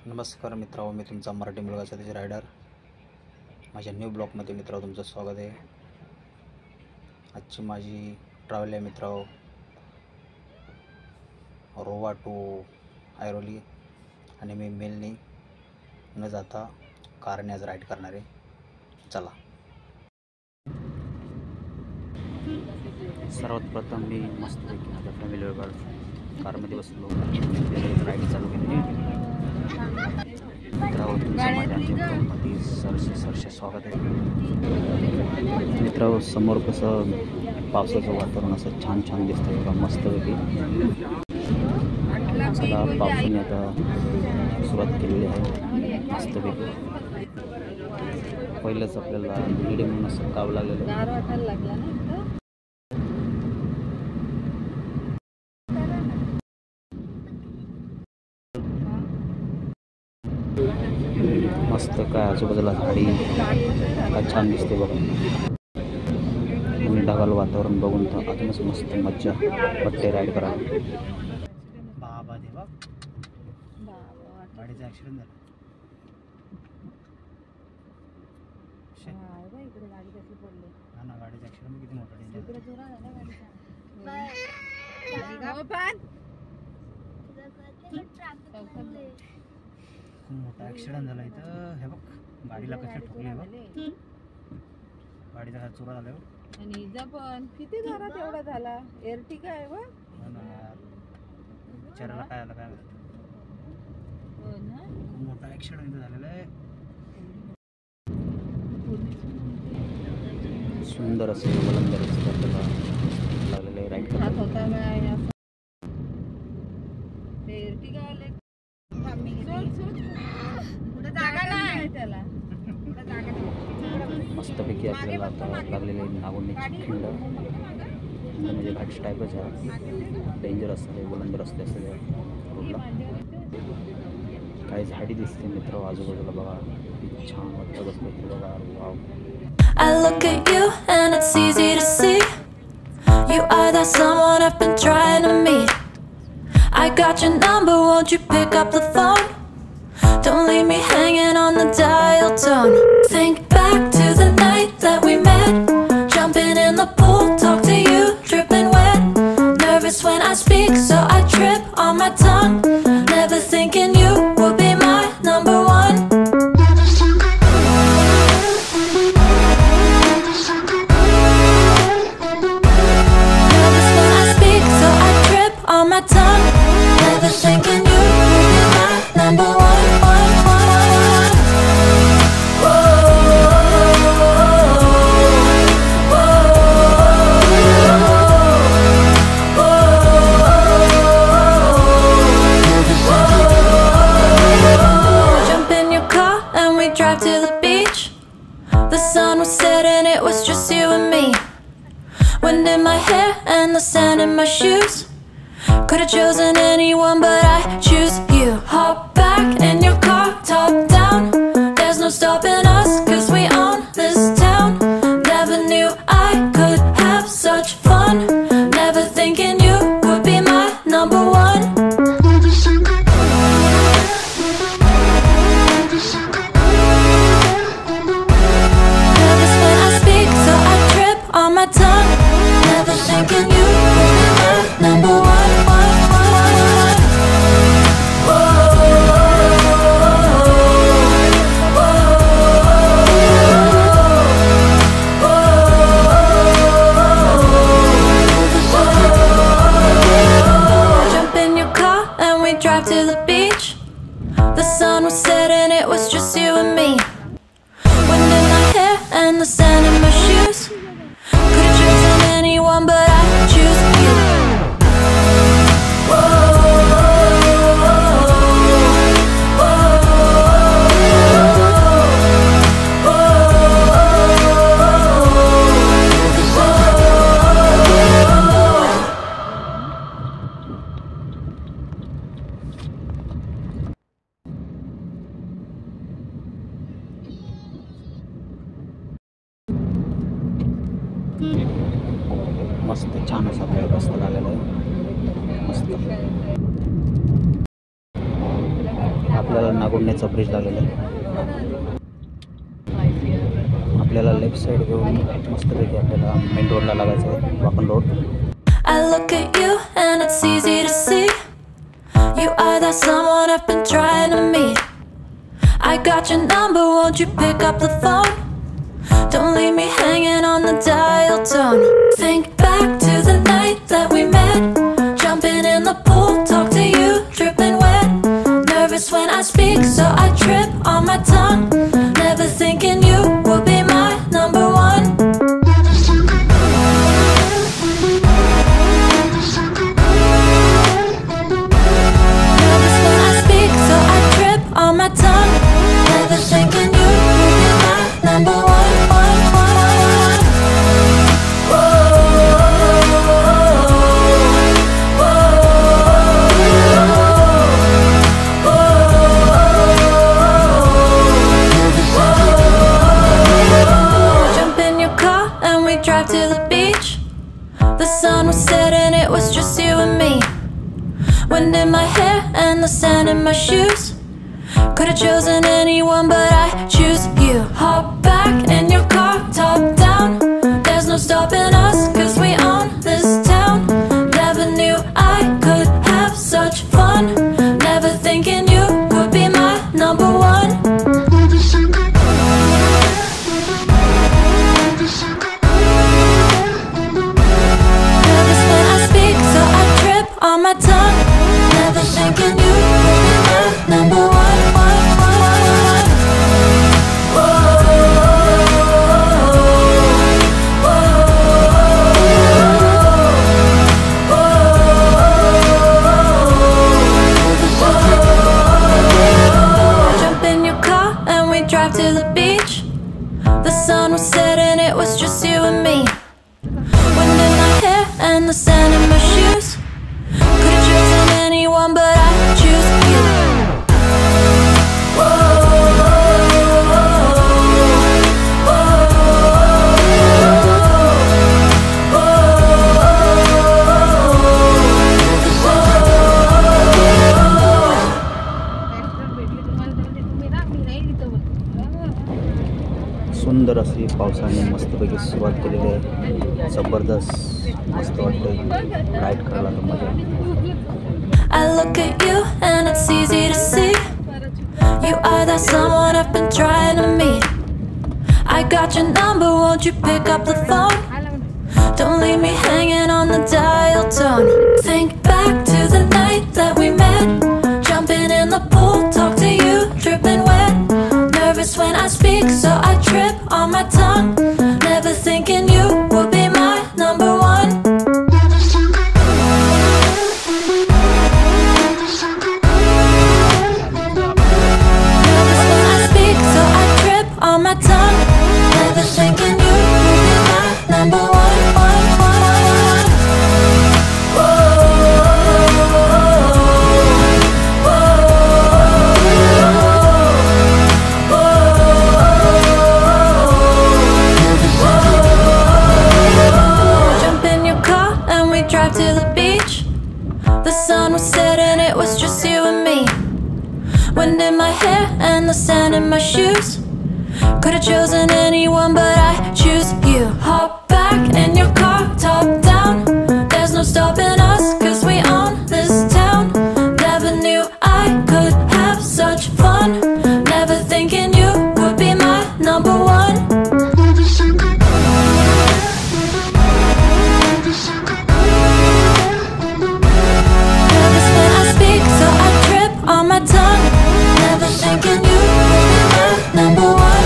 नमस्कार मित्रांनो, मी तुमचा मराठी मुलगा सतीश रायडर माझ्या न्यू ब्लॉगमध्ये मित्रांनो तुमचं स्वागत आहे। आजची माझी ट्रॅव्हल आहे मित्रांनो, रोवा टू ऐरोली आणि मी मेलनी न जाता कारने आज राईड करणार आहे। चला, सर्वात प्रथम मी मस्तपैकी माझ्या फॅमिली बरोबर कारमध्ये बसलो, राईड चालू केली। मित्रांनो सरसे स्वागत आहे। मित्रांनो समोर कसं पावसाचं वातावरण असं छान छान दिसतंय बघा, मस्तपैकी। चला, पावसाने आता सुरुवात केलेली आहे मस्तपैकी। पहिलंच आपल्याला मिडियम असं काव लागलेलं, मस्त काय आजूबाजूला झाडी काय छान दिसते बघा, आणि ढगाळ वातावरण बघून तर अजूनच मस्त मज्जा वाटते राईड करायला। बाबा देवा, गाडीचा ॲक्सिडेंट झाला। इकडे गाडी कशी पडली हा ना, गाडीचा ॲक्सिडेंट किती मोठा डेंजर, इकडे जोरात आला गाडीचा। खूप मोठा ॲक्सिडेंट झाला इथं। हे बघ गाडीला कसं ठोकले बघ, गाडीचा काय चुरा झाला आणि इजा पण किती जोरात एवढा झाला। एर्टिगा आहे बघ ना यार, बिचाराला काय आलं काय माहिती। हो ना, खूप मोठा ॲक्सिडेंट इथं झालेला आहे। सुंदर असे बुलंद रस्ते आपल्याला लागलेले राईड हात होता काय ते एर्टिगा आले। पुढे जागा नाही त्याला, पुढे जागा नाही। मस्तपैकी आपल्याला आता लागलेले नागोंडीची खिंड, म्हणजे घाट टाईपच आहे, डेंजर असते, बुलंद रस्ते असते रोडला। काही झाडी दिसते मित्र आजूबाजूला बघा, किती छान वाटतं बसलं बघा। वाव, I look at you and it's easy to see you are that someone I've been trying to meet. I got your number, won't you pick up the phone? Don't leave me hanging on the dial tone. Think back to the night that we met, jumping in the pool, talk to you, dripping wet. Nervous when I speak, so I trip on my tongue. Never thinking you would be my number one. Nervous when I speak, so I trip on my tongue. Never thinking you would be my number one. Drive to the beach. The sun was setting, it was just you and me. Wind in my hair and the sand in my shoes. Could've chosen anyone, but I choose you. Hop back in your car, top down. There's no stopping us, 'cause we own this town. Never knew I could have such fun. Never thinking you would be my number one. On my tongue, never thinking you would be my number one. Jump in your car and we drive to the beach. The sun was setting, it was just you and me. Wind in my hair and the sand in my shoes. Could've chosen anyone, but I choose you. मस्त छान असं आपल्याला रस्ता लागलेला आहे, मस्त। आपल्याला नागोंडण्याचा bridge लागलेला आहे. आपल्याला लेफ्ट साईड घेऊन मस्तपैकी आपल्याला मेन रोडला लागायचं आहे, Wakan road. I look at you and it's easy to see you are that someone I've been trying to meet. I got your number, won't you pick up the phone? Don't leave me hanging on the dial tone. Think back to the night that we met, jumping in the pool, talk to you, dripping wet. Nervous when I speak, so I trip on my tongue. Never thinking you would be my number one. Nervous when I speak, so I trip on my tongue. Never thinking you would be my number one. Drive to the beach. The sun was setting, it was just you and me. Wind in my hair and the sand in my shoes. Could've chosen anyone, but I choose you. Hop back in your car, top down. There's no stopping us, 'cause we own this town. Never knew I could have such fun. Never thinking you would be my number one. On my tongue, never thinking you would be my number one. Jump in your car and we drive to the beach. The sun was setting, it was just you and me. Wind in my hair and the sand in my shoes. Could've chosen anyone, but I choose you. सुंदर अशी पावसाने मस्तपैकी सुरुवात केलेली आहे. जबरदस्त मस्त वाटतं राईड करायला तर मजा. I look at you and it's easy to see you are that someone I've been trying to meet. I got your number, won't you pick up the phone? Don't leave me hanging on the dial tone. Think back to the night that we met, jumping in the pool, talk to you, dripping wet. Nervous when I speak, so I trip on my tongue. Never thinking you would be my number one. Nervous when I speak, so I trip on my tongue. Never thinking you would be my number one. Drive to the beach. The sun was setting, it was just you and me. Wind in my hair and the sand in my shoes. Could've chosen anyone, but I choose you. Hop back in your car, top down. There's no stopping us, 'cause we own this town. Never knew I could have such fun. Never thinking you would be my number one. On my tongue, never thinking you would be my number one.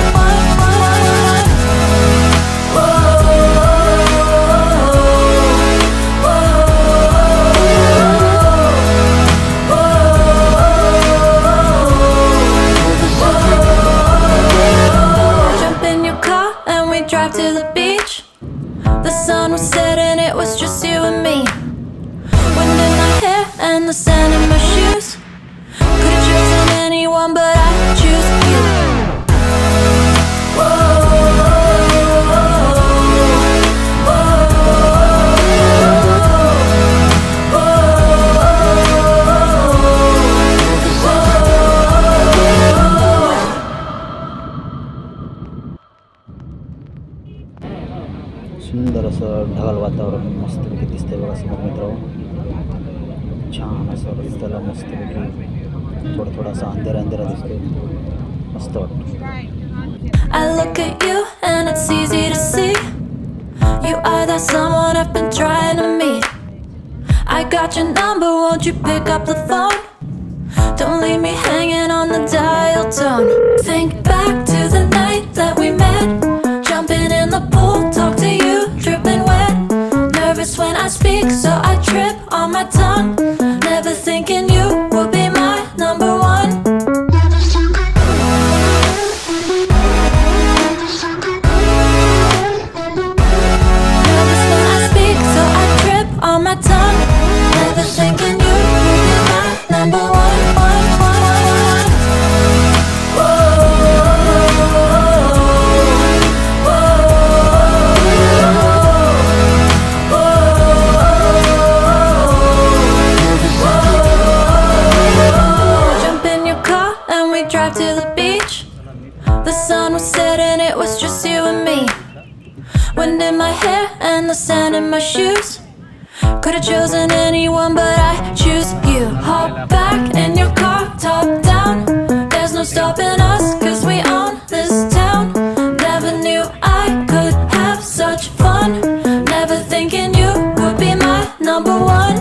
Jump in your car and we drive to the beach. The sun was setting, it was just you and me. Wind in my hair and the sand in my shoes. Could've chosen anyone, but I choose you. ढगाळ वातावरण मस्तपैकी दिसतंय बघा समोर मित्रांनो. छान असं रस्त्याला मस्तपैकी थोडं असं अंधेरा दिसतोय. मस्त वाटतं. I look at you and it's easy to see. You are that someone I've been trying to meet. I got your number, won't you pick up the phone? Don't leave me hanging on the dial tone. Think back to the night that we met. Jumping in the pool, talk to you, dripping wet. Nervous when I speak, so I trip on my tongue. Never thinking you would be my number one. Nervous when I speak, so I trip on my tongue. Never thinking you would be my number one. Drive to the beach. The sun was setting, it was just you and me. Wind in my hair and the sand in my shoes. Could've chosen anyone, but I choose you. Hop back in your car, top down. There's no stopping us, 'cause we own this town. Never knew I could have such fun. Never thinking you would be my number one.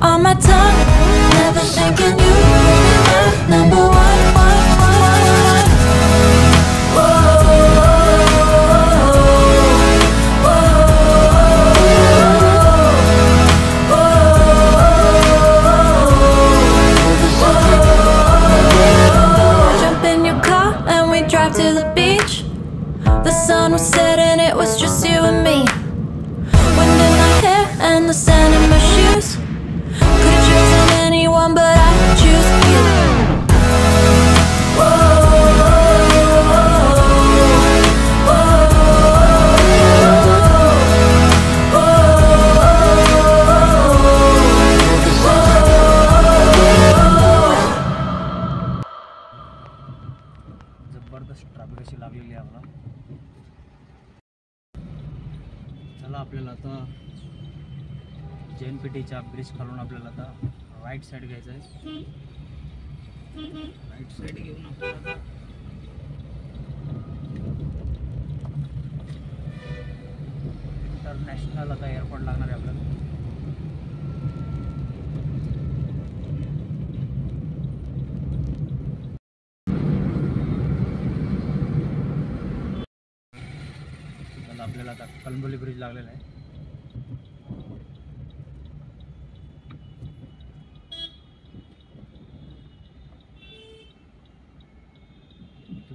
On my tongue, never thinking you would be my number one. Jump in your car and we drive to the beach. The sun was setting, it was just you and me. Wind in my hair and the sand in my shoes. Could've chosen anyone, but I choose you. जबरदस्त traffic अशी लागलेली आहे आम्हाला. चला आपल्याला आता JNPTच्या bridge खालून आपल्याला आता राईट साईड घ्यायचं आहे. राईट साईड घेऊन आपल्याला इंटरनॅशनल आता एअरपोर्ट लागणार आहे आपल्याला. आपल्याला आता कळंबोली ब्रिज लागलेला आहे.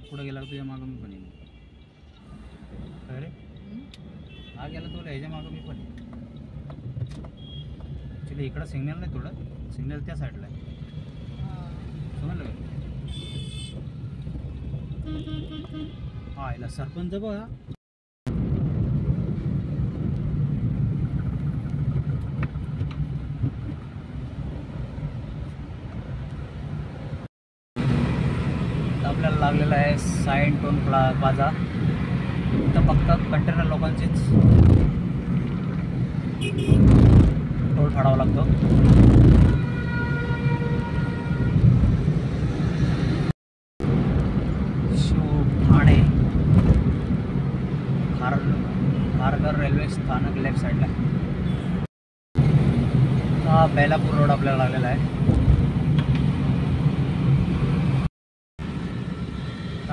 पुढे गेला तुझ्या मागं मी पण येईन. अरे हा गेला तुला ह्याच्या मागं मी पण येईन. ॲक्च्युली इकडं सिग्नल नाही, थोडं सिग्नल त्या साईडला आहे. समजलं का? हा याला सरपंच बघा. आपल्याला लागलेला आहे साईन टोन प्लाझा. इथं फक्त कंटेनर लोकांचीच टोल फाडावा लागतो. ठाणे खारघर रेल्वे स्थानक लेफ्ट साईडला. हा बेलापूर रोड आपल्याला लागलेला आहे.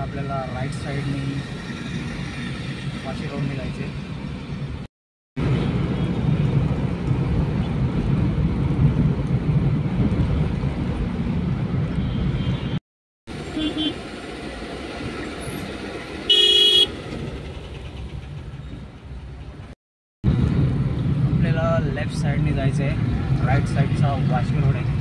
आपल्याला राईट साईडनी वाशी रोडने जायचे. आपल्याला लेफ्ट साईडने जायचं आहे. राईट साईडचा वाशी रोड आहे.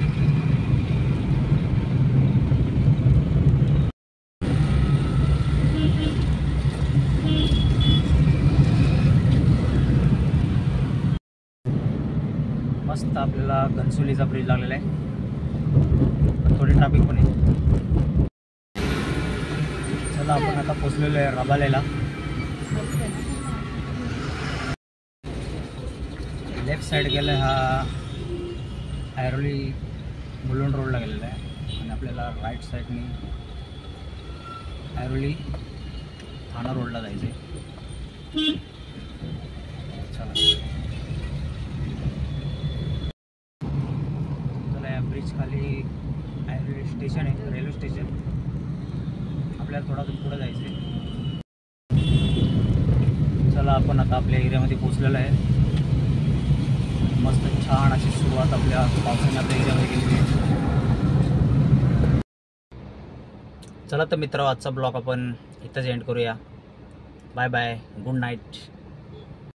मस्त आपल्याला घनसोलीचा ब्रिज लागलेला आहे. थोडी ट्रॅफिक पण आहे. चला आपण आता पोचलेलो आहे रबालेला. लेफ्ट साईड गेलं हा ऐरोली मुलुंड रोडला गेलेला आहे आणि आपल्याला राईट साईडनी ऐरोली ठाणा रोडला जायचं आहे. चला चला या ब्रिज खाली ऐरोली स्टेशन आहे, रेल्वे स्टेशन. आपल्याला थोडा पुढे जायचं आहे. चला आपण आता आपल्या एरियामध्ये पोचलेलो आहे. मस्त छान अशी सुरुवात आपल्या पावसाने आपल्या एरियामध्ये केलेली आहे. चला तर मित्र, आजचा ब्लॉग आपण इथंच एंड करूया. Bye bye, good night.